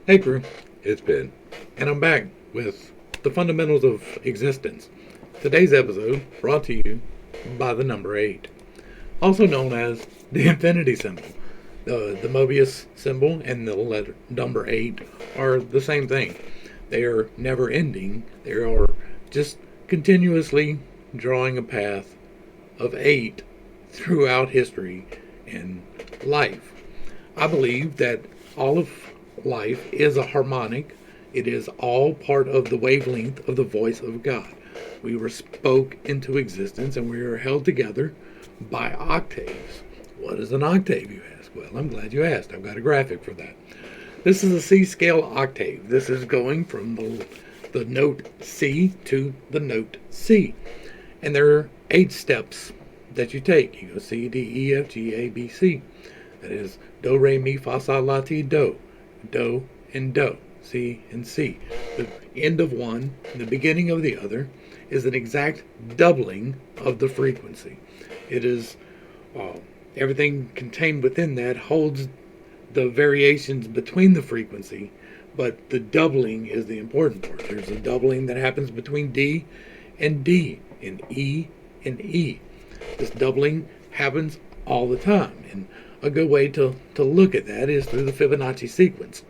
Hey crew, it's Ben, and I'm back with the fundamentals of existence. Today's episode brought to you by the number 8, also known as the infinity symbol. The Mobius symbol and the letter number 8 are the same thing. They are never ending, they are just continuously drawing a path of 8 throughout history and life. I believe that all of life is a harmonic. It is all part of the wavelength of the voice of God. We were spoke into existence and we are held together by octaves. What is an octave, you ask? Well, I'm glad you asked. I've got a graphic for that. This is a C scale octave. This is going from the note C to the note C. And there are 8 steps that you take. You go C, D, E, F, G, A, B, C. That is do, re, mi, fa, sol, la, ti, do. Do and do. C and C. The end of one and the beginning of the other is an exact doubling of the frequency. It is everything contained within that holds the variations between the frequency, but the doubling is the important part. There's a doubling that happens between D and D, and E and E. This doubling happens all the time, and a good way to look at that is through the Fibonacci sequence.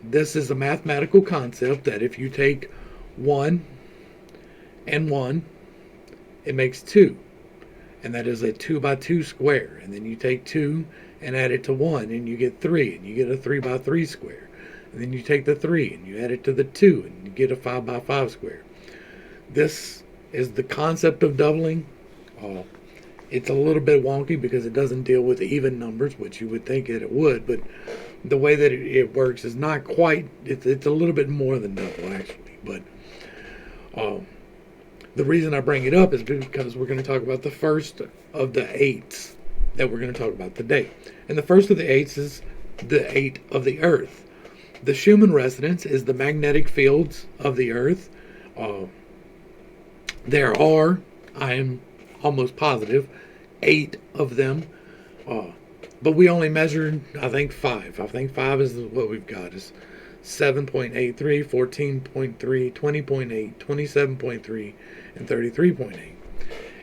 This is a mathematical concept that if you take 1 and 1, it makes 2. And that is a 2 by 2 square. And then you take 2 and add it to 1 and you get 3. And you get a 3 by 3 square. And then you take the 3 and you add it to the 2 and you get a 5 by 5 square. This is the concept of doubling. It's a little bit wonky because it doesn't deal with even numbers, which you would think that it would, but the way that it works is not quite, it's a little bit more than double actually. But the reason I bring it up is because we're going to talk about the first of the 8s that we're going to talk about today. And the first of the 8s is the 8 of the Earth. The Schumann resonance is the magnetic fields of the Earth. There are, I am almost positive, 8 of them, but we only measured, I think, 5. I think 5 is what we've got. Is 7.83, 14.3, 20.8, 27.3, and 33.8.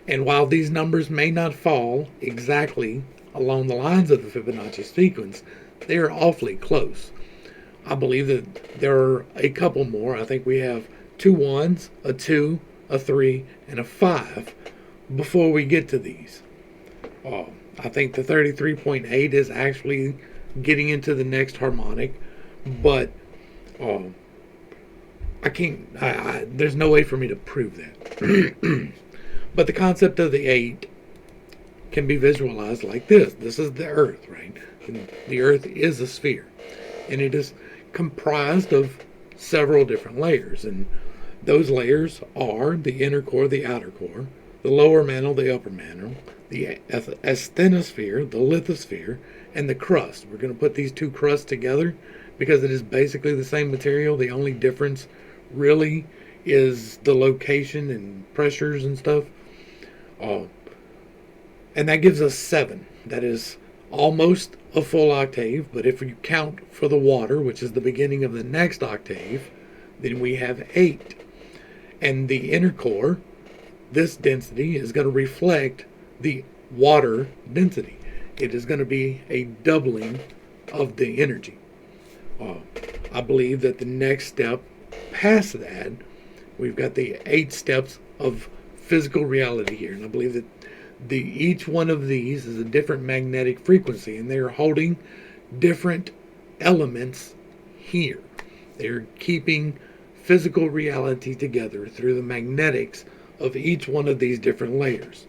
And while these numbers may not fall exactly along the lines of the Fibonacci sequence, they are awfully close. I believe that there are a couple more. I think we have 2 1s, a 2, a 3, and a 5 before we get to these. I think the 33.8 is actually getting into the next harmonic, but I can't, there's no way for me to prove that. But the concept of the 8 can be visualized like this. This is the Earth, right? And the Earth is a sphere, and it is comprised of several different layers, and those layers are the inner core, the outer core, the lower mantle, the upper mantle, the asthenosphere, the lithosphere, and the crust. We're going to put these 2 crusts together because it is basically the same material. The only difference really is the location and pressures and stuff. And that gives us 7. That is almost a full octave, but if you count for the water, which is the beginning of the next octave, then we have 8. And the inner core, this density is going to reflect the water density. It is going to be a doubling of the energy. I believe that the next step past that, we've got the 8 steps of physical reality here. And I believe that each one of these is a different magnetic frequency, and they are holding different elements here. They're keeping physical reality together through the magnetics of each one of these different layers.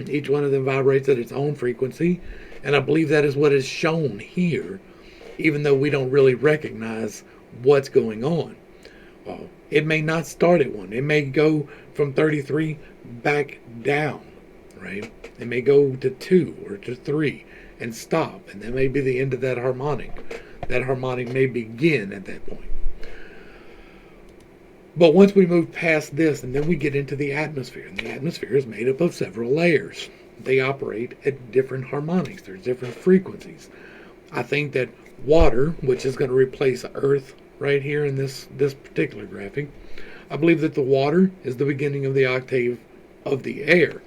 Each one of them vibrates at its own frequency, and I believe that is what is shown here, even though we don't really recognize what's going on. It may not start at 1. It may go from 33 back down, right? It may go to 2 or to 3 and stop, and that may be the end of that harmonic. That harmonic may begin at that point. But once we move past this, and then we get into the atmosphere, and the atmosphere is made up of several layers. They operate at different harmonics. There's different frequencies. I think that water, which is going to replace earth right here in this particular graphic. I believe that the water is the beginning of the octave of the air.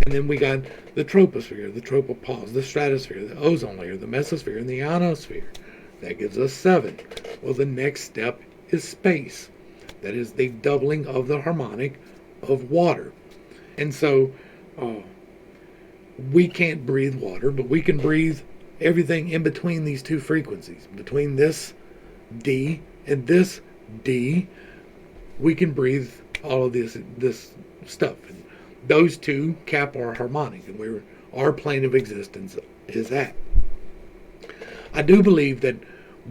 And then we got the troposphere, the tropopause, the stratosphere, the ozone layer, the mesosphere, and the ionosphere. That gives us 7. Well, the next step is space. That is the doubling of the harmonic of water. And so we can't breathe water, but we can breathe everything in between these two frequencies. Between this D and this D, we can breathe all of this stuff. And those two cap our harmonic, and where our plane of existence is at. I do believe that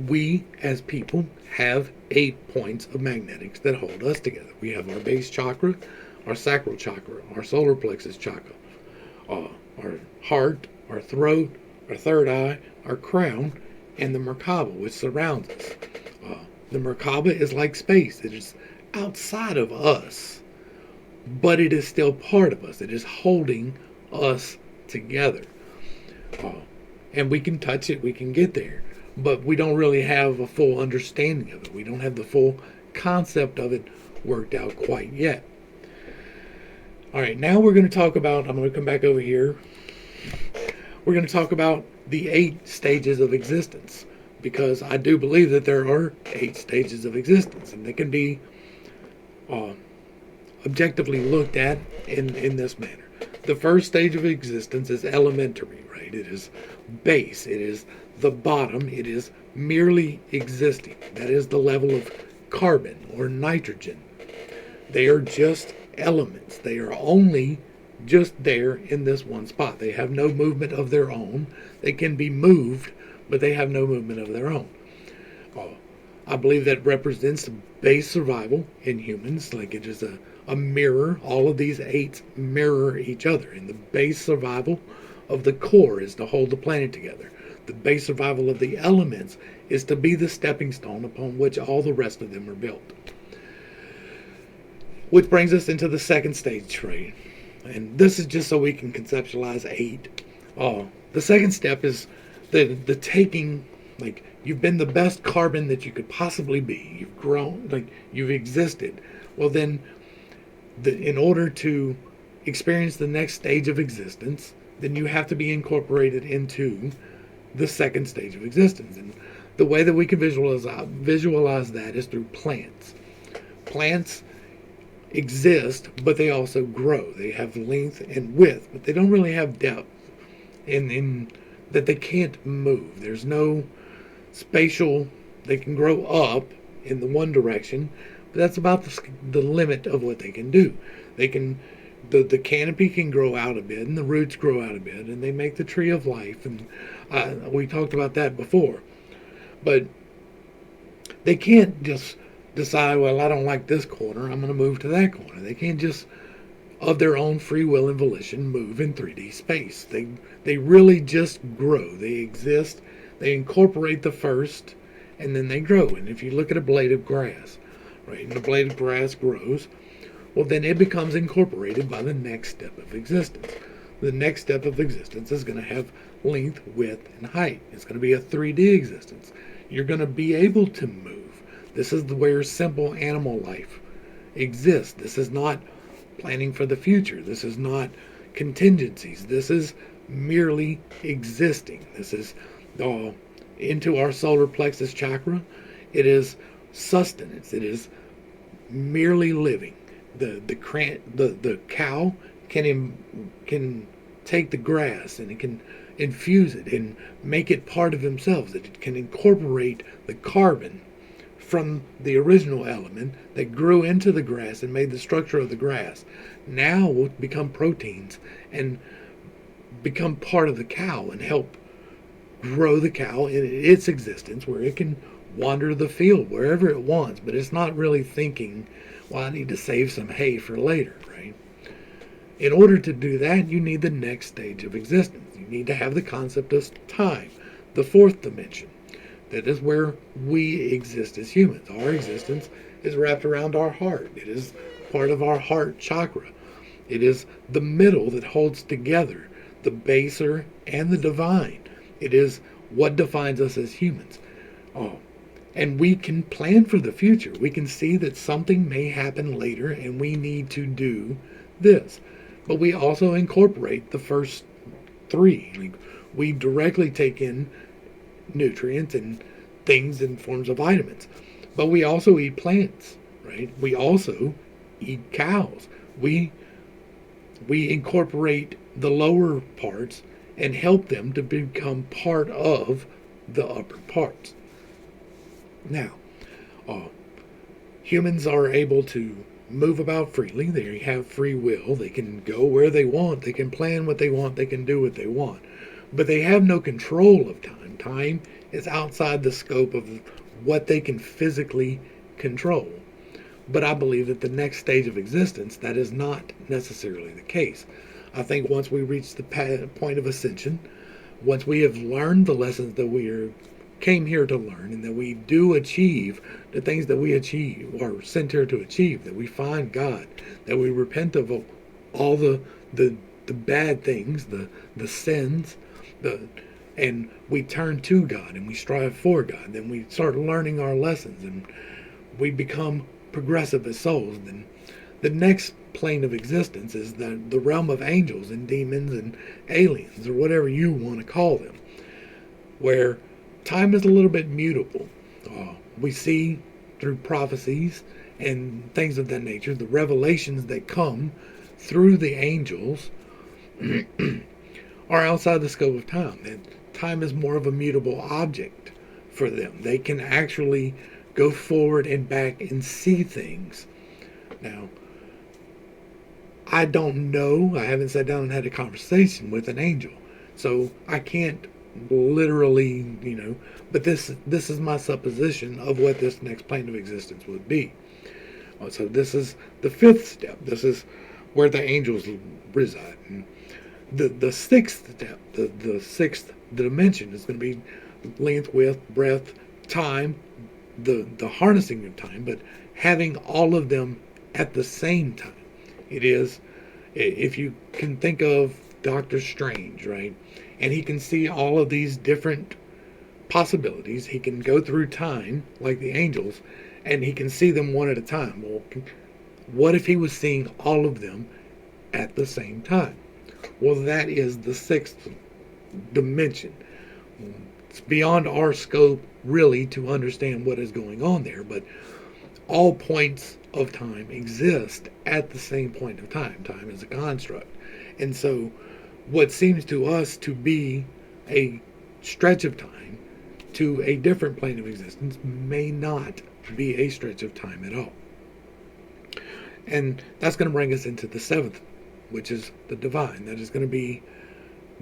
we as people have 8 points of magnetics that hold us together. We have our base chakra, our sacral chakra, our solar plexus chakra, our heart, our throat, our third eye, our crown, and the Merkaba, which surrounds us. The Merkaba is like space. It is outside of us, but it is still part of us. It is holding us together. And we can touch it, we can get there, but we don't really have a full understanding of it. We don't have the full concept of it worked out quite yet. All right, now we're going to talk about, I'm going to come back over here. We're going to talk about the 8 stages of existence, because I do believe that there are 8 stages of existence, and they can be objectively looked at in this manner. The first stage of existence is elementary, right? It is base. It is the bottom. It is merely existing. That is the level of carbon or nitrogen. They are just elements. They are only just there in this one spot. They have no movement of their own. They can be moved, but they have no movement of their own. I believe that represents base survival in humans. Like it is a mirror. All of these 8 mirror each other. And the base survival of the core is to hold the planet together. The base survival of the elements is to be the stepping stone upon which all the rest of them are built. Which brings us into the second stage, right? And this is just so we can conceptualize 8. The second step is the taking, like, you've been the best carbon that you could possibly be. You've grown, like, you've existed. Well, then, in order to experience the next stage of existence, then you have to be incorporated into the second stage of existence. And the way that we can visualize that is through plants. Plants exist, but they also grow. They have length and width, but they don't really have depth in that they can't move. There's no spatial. They can grow up in the one direction, but that's about the limit of what they can do. They can, the canopy can grow out a bit, and the roots grow out a bit, and they make the tree of life, and we talked about that before. But they can't just decide, well, I don't like this corner, I'm going to move to that corner. They can't just, of their own free will and volition, move in 3D space. They really just grow. They exist. They incorporate the first, and then they grow. And if you look at a blade of grass, right, and the blade of grass grows, well, then it becomes incorporated by the next step of existence. The next step of existence is going to have length, width, and height. It's going to be a 3D existence. You're going to be able to move. This is where simple animal life exists. This is not planning for the future. This is not contingencies. This is merely existing. This is into our solar plexus chakra. It is sustenance. It is merely living. The cow can take the grass and it can infuse it and make it part of themselves. It can incorporate the carbon from the original element that grew into the grass and made the structure of the grass. Now will become proteins and become part of the cow and help grow the cow in its existence, where it can wander the field wherever it wants, but it's not really thinking, well, I need to save some hay for later, right? In order to do that, you need the next stage of existence. You need to have the concept of time, the fourth dimension. That is where we exist as humans. Our existence is wrapped around our heart. It is part of our heart chakra. It is the middle that holds together the baser and the divine. It is what defines us as humans. Oh, and we can plan for the future. We can see that something may happen later and we need to do this. But we also incorporate the first three. Like, we directly take in nutrients and things in forms of vitamins. But we also eat plants, right? We also eat cows. We we incorporate the lower parts and help them to become part of the upper parts. Now, uh, humans are able to move about freely. They have free will. They can go where they want. They can plan what they want. They can do what they want. But they have no control of time. Time is outside the scope of what they can physically control. But I believe that the next stage of existence, that is not necessarily the case. I think once we reach the point of ascension, once we have learned the lessons that came here to learn, and that we do achieve the things that we achieve or sent here to achieve, that we find God, that we repent of all the bad things, the sins, and we turn to God and we strive for God, then we start learning our lessons and we become progressive as souls. Then the next plane of existence is the realm of angels and demons and aliens, or whatever you want to call them, where time is a little bit mutable. We see through prophecies and things of that nature, the revelations that come through the angels are outside the scope of time. And time is more of a mutable object for them. They can actually go forward and back and see things. Now, I don't know. I haven't sat down and had a conversation with an angel, so I can't literally, but this is my supposition of what this next plane of existence would be. So this is the fifth step. This is where the angels reside. And the sixth step, the sixth dimension, is going to be length, width, breadth, time, the harnessing of time, but having all of them at the same time. It is, if you can think of Doctor Strange, right? And he can see all of these different possibilities. He can go through time like the angels, and he can see them one at a time. Well, what if he was seeing all of them at the same time? Well, that is the sixth dimension. It's beyond our scope, really, to understand what is going on there, but all points of time exist at the same point of time. Time is a construct. And so what seems to us to be a stretch of time to a different plane of existence may not be a stretch of time at all. And that's going to bring us into the seventh, which is the divine. That is going to be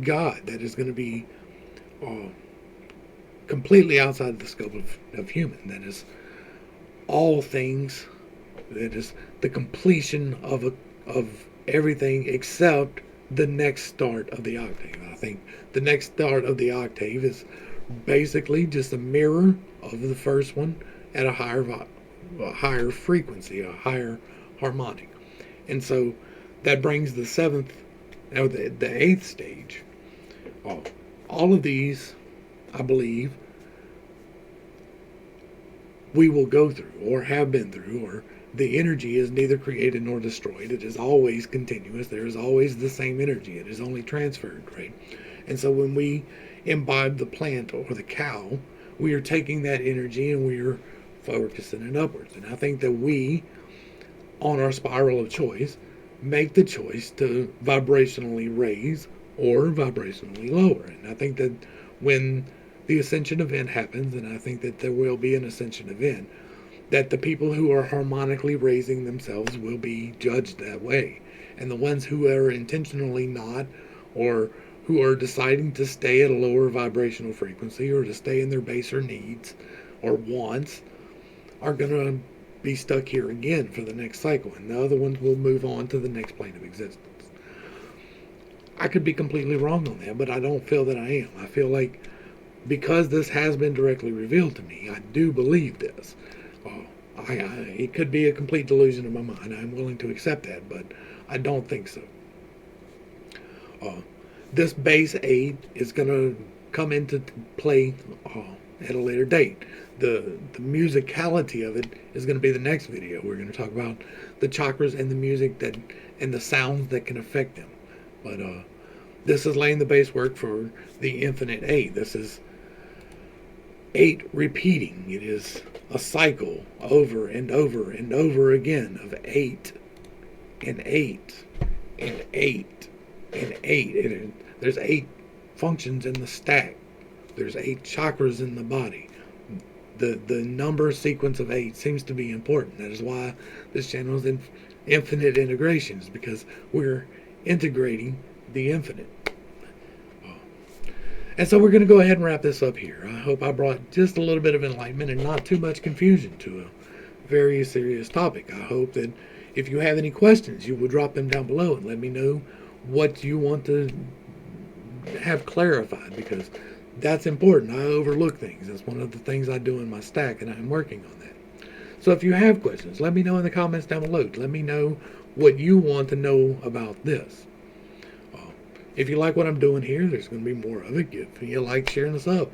God. That is going to be completely outside the scope of human. That is all things. That is the completion of everything except the next start of the octave. I think the next start of the octave is basically just a mirror of the first one at a higher frequency, a higher harmonic. And so that brings the seventh, the eighth stage. All of these, I believe, we will go through or have been through, or the energy is neither created nor destroyed. It is always continuous. There is always the same energy. It is only transferred, right? And so when we imbibe the plant or the cow, we are taking that energy and we are focusing it upwards. And I think that we, on our spiral of choice, make the choice to vibrationally raise or vibrationally lower. And I think that when the ascension event happens, and I think that there will be an ascension event, that the people who are harmonically raising themselves will be judged that way. And the ones who are intentionally not, or who are deciding to stay at a lower vibrational frequency, or to stay in their baser needs or wants, are going to be stuck here again for the next cycle. And the other ones will move on to the next plane of existence. I could be completely wrong on that, but I don't feel that I am. I feel like because this has been directly revealed to me, I do believe this. It could be a complete delusion of my mind. I'm willing to accept that, but I don't think so. This base 8 is going to come into play at a later date. The musicality of it is going to be the next video. We're going to talk about the chakras and the music that and the sounds that can affect them. But this is laying the base work for the infinite 8. This is 8 repeating. It is a cycle over and over and over again of 8 and 8 and 8 and 8. There's 8 functions in the stack. There's 8 chakras in the body. The number sequence of 8 seems to be important. That is why this channel is in infinite integrations, because we're integrating the infinite. And so we're going to go ahead and wrap this up here. I hope I brought just a little bit of enlightenment and not too much confusion to a very serious topic. I hope that if you have any questions, you will drop them down below and let me know what you want to have clarified, because that's important. I overlook things. That's one of the things I do in my stack, and I'm working on that. So if you have questions, let me know in the comments down below. Let me know what you want to know about this. If you like what I'm doing here, there's going to be more of it. Give me a like, sharing this up.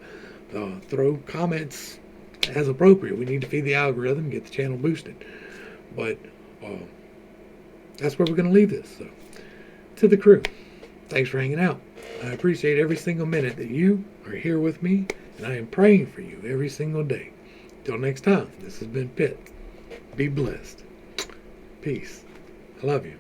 Throw comments as appropriate. We need to feed the algorithm, get the channel boosted. But that's where we're going to leave this. So, to the crew, thanks for hanging out. I appreciate every single minute that you are here with me, and I am praying for you every single day. Till next time, this has been Pitt. Be blessed. Peace. I love you.